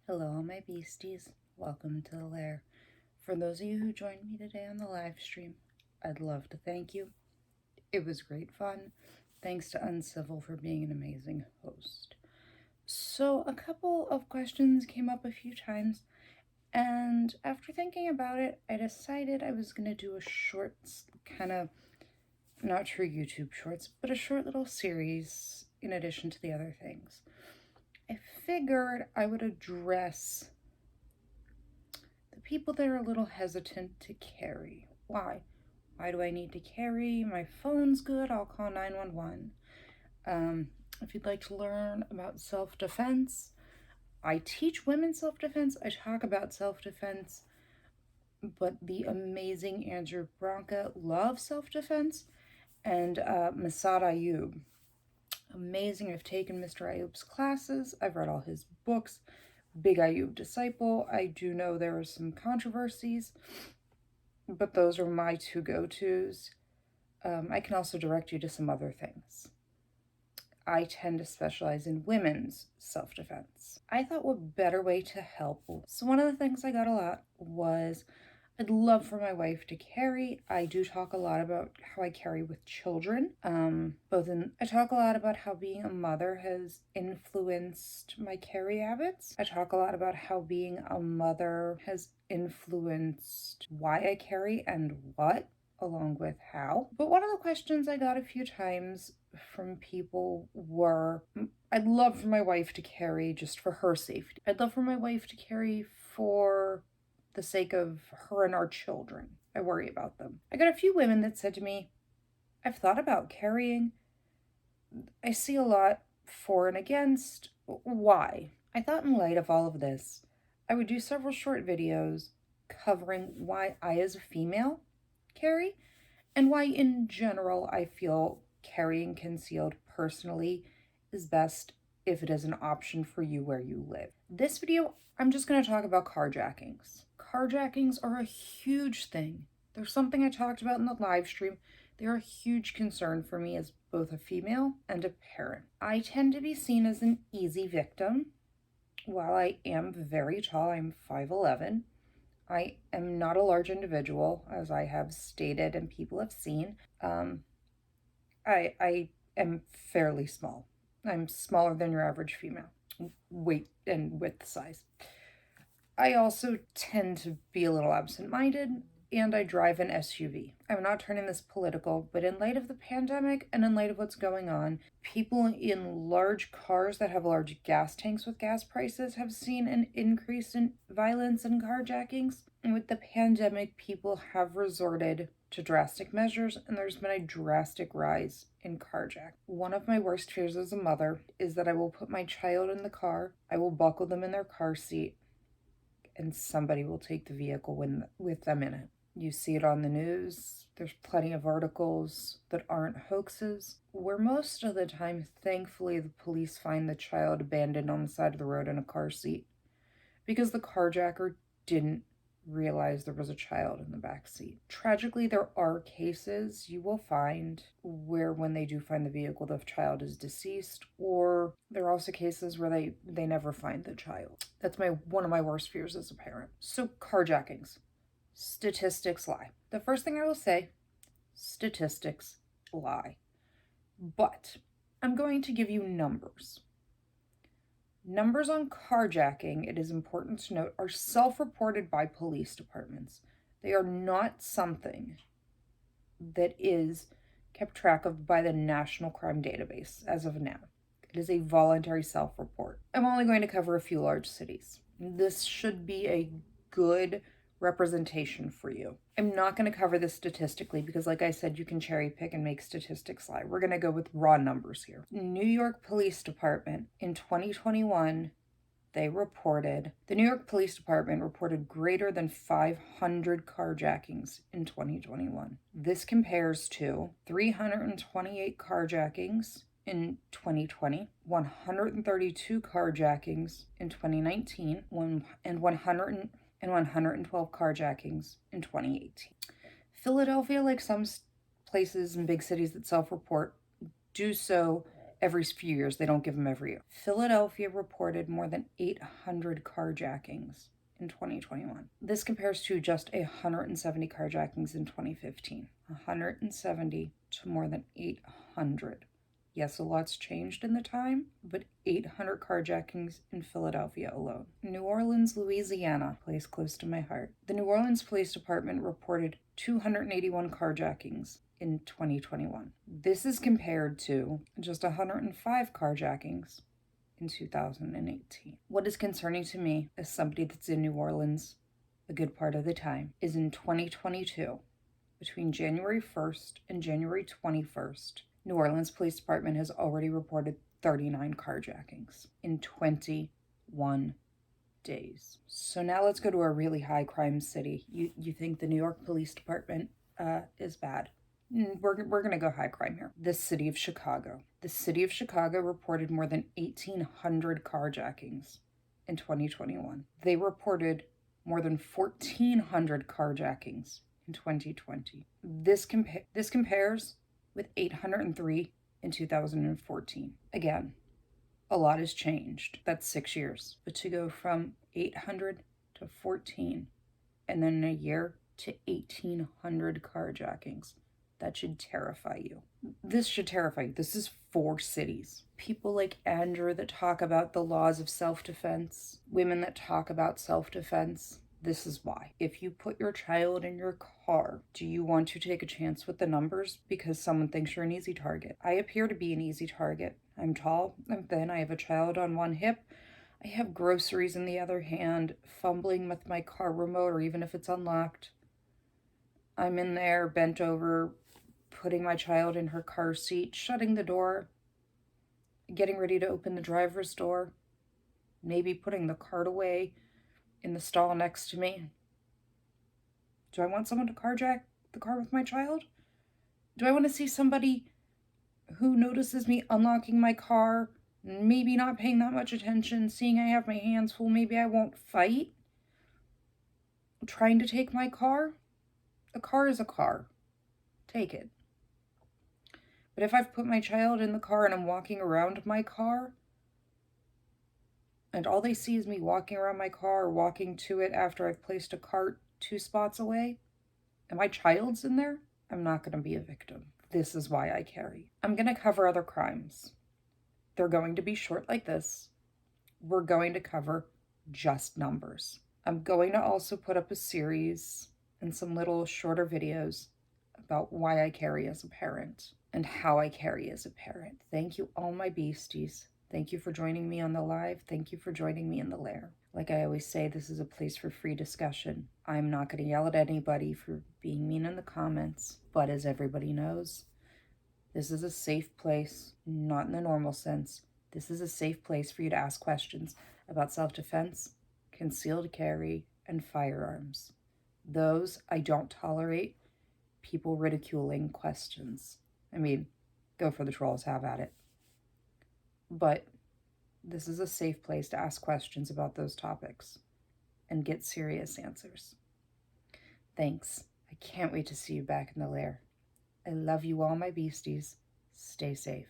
Hello, all my beasties. Welcome to the Lair. For those of you who joined me today on the live stream, I'd love to thank you. It was great fun. Thanks to Uncivil for being an amazing host. So, a couple of questions came up a few times, and after thinking about it, I decided I was going to do a short, kind of, not true YouTube shorts, but a short little series in addition to the other things. I figured I would address the people that are a little hesitant to carry. Why? Why do I need to carry? My phone's good. I'll call 911. If you'd like to learn about self-defense, I teach women self-defense. I talk about self-defense, but the amazing Andrew Branca loves self-defense, and Masad Ayub. Amazing. I've taken Mr. Ayub's classes. I've read all his books. Big Ayub disciple. I do know there are some controversies, but those are my two go-tos. I can also direct you to some other things. I tend to specialize in women's self-defense. I thought what better way to help. So one of the things I got a lot was I'd love for my wife to carry. I do talk a lot about how I carry with children. I talk a lot about how being a mother has influenced my carry habits. I talk a lot about how being a mother has influenced why I carry and what, along with how. But one of the questions I got a few times from people were, I'd love for my wife to carry just for her safety. I'd love for my wife to carry for the sake of her and our children. I worry about them. I got a few women that said to me, I've thought about carrying. I see a lot for and against. Why? I thought in light of all of this, I would do several short videos covering why I as a female carry and why in general I feel carrying concealed personally is best if it is an option for you where you live. This video, I'm just going to talk about carjackings. Carjackings are a huge thing. They're something I talked about in the live stream. They're a huge concern for me as both a female and a parent. I tend to be seen as an easy victim. While I am very tall, I'm 5'11", I am not a large individual, as I have stated and people have seen. I am fairly small. I'm smaller than your average female, weight and width size. I also tend to be a little absent-minded, and I drive an SUV. I'm not turning this political, but in light of the pandemic and in light of what's going on, people in large cars that have large gas tanks with gas prices have seen an increase in violence and carjackings. And with the pandemic, people have resorted to drastic measures, and there's been a drastic rise in carjack. One of my worst fears as a mother is that I will put my child in the car, I will buckle them in their car seat, and somebody will take the vehicle with them in it. You see it on the news. There's plenty of articles that aren't hoaxes, where most of the time, thankfully, the police find the child abandoned on the side of the road in a car seat because the carjacker didn't realize there was a child in the back seat. Tragically, there are cases you will find where when they do find the vehicle, the child is deceased, or there are also cases where they never find the child. That's one of my worst fears as a parent. So carjackings. Statistics lie. The first thing I will say, statistics lie. But I'm going to give you numbers. Numbers on carjacking, it is important to note, are self-reported by police departments. They are not something that is kept track of by the National Crime Database as of now. It is a voluntary self-report. I'm only going to cover a few large cities. This should be a good representation for you. I'm not going to cover this statistically because, like I said, you can cherry pick and make statistics lie. We're going to go with raw numbers here. New York Police Department in 2021, the New York Police Department reported greater than 500 carjackings in 2021. This compares to 328 carjackings in 2020, 132 carjackings in 2019, and 112 carjackings in 2018. Philadelphia, like some places in big cities that self-report, do so every few years. They don't give them every year. Philadelphia reported more than 800 carjackings in 2021. This compares to just 170 carjackings in 2015. 170 to more than 800. Yes, a lot's changed in the time, but 800 carjackings in Philadelphia alone. New Orleans, Louisiana, a place close to my heart. The New Orleans Police Department reported 281 carjackings in 2021. This is compared to just 105 carjackings in 2018. What is concerning to me as somebody that's in New Orleans a good part of the time is in 2022, between January 1st and January 21st, New Orleans Police Department has already reported 39 carjackings in 21 days. So now let's go to a really high crime city. You think the New York Police Department is bad? We're going to go high crime here. The city of Chicago. The city of Chicago reported more than 1,800 carjackings in 2021. They reported more than 1,400 carjackings in 2020. This compares with 803 in 2014. Again, a lot has changed. That's 6 years. But to go from 800 to 14 and then in a year to 1,800 carjackings, that should terrify you. This should terrify you. This is 4 cities. People like Andrew that talk about the laws of self-defense, women that talk about self-defense. This is why. If you put your child in your car, do you want to take a chance with the numbers because someone thinks you're an easy target? I appear to be an easy target. I'm tall, I'm thin, I have a child on one hip. I have groceries in the other hand, fumbling with my car remote, or even if it's unlocked. I'm in there, bent over, putting my child in her car seat, shutting the door, getting ready to open the driver's door, maybe putting the cart away in the stall next to me. Do I want someone to carjack the car with my child? Do I want to see somebody who notices me unlocking my car, maybe not paying that much attention, seeing I have my hands full, maybe I won't fight, trying to take my car? A car is a car. Take it. But if I've put my child in the car and I'm walking around my car, and all they see is me walking around my car or walking to it after I've placed a cart 2 spots away, and my child's in there, I'm not going to be a victim. This is why I carry. I'm going to cover other crimes. They're going to be short like this. We're going to cover just numbers. I'm going to also put up a series and some little shorter videos about why I carry as a parent and how I carry as a parent. Thank you, all my beasties. Thank you for joining me on the live. Thank you for joining me in the lair. Like I always say, this is a place for free discussion. I'm not going to yell at anybody for being mean in the comments, but as everybody knows, this is a safe place, not in the normal sense. This is a safe place for you to ask questions about self-defense, concealed carry, and firearms. Those I don't tolerate. People ridiculing questions. I mean, go for the trolls, have at it. But this is a safe place to ask questions about those topics and get serious answers. Thanks. I can't wait to see you back in the lair. I love you all, my beasties. Stay safe.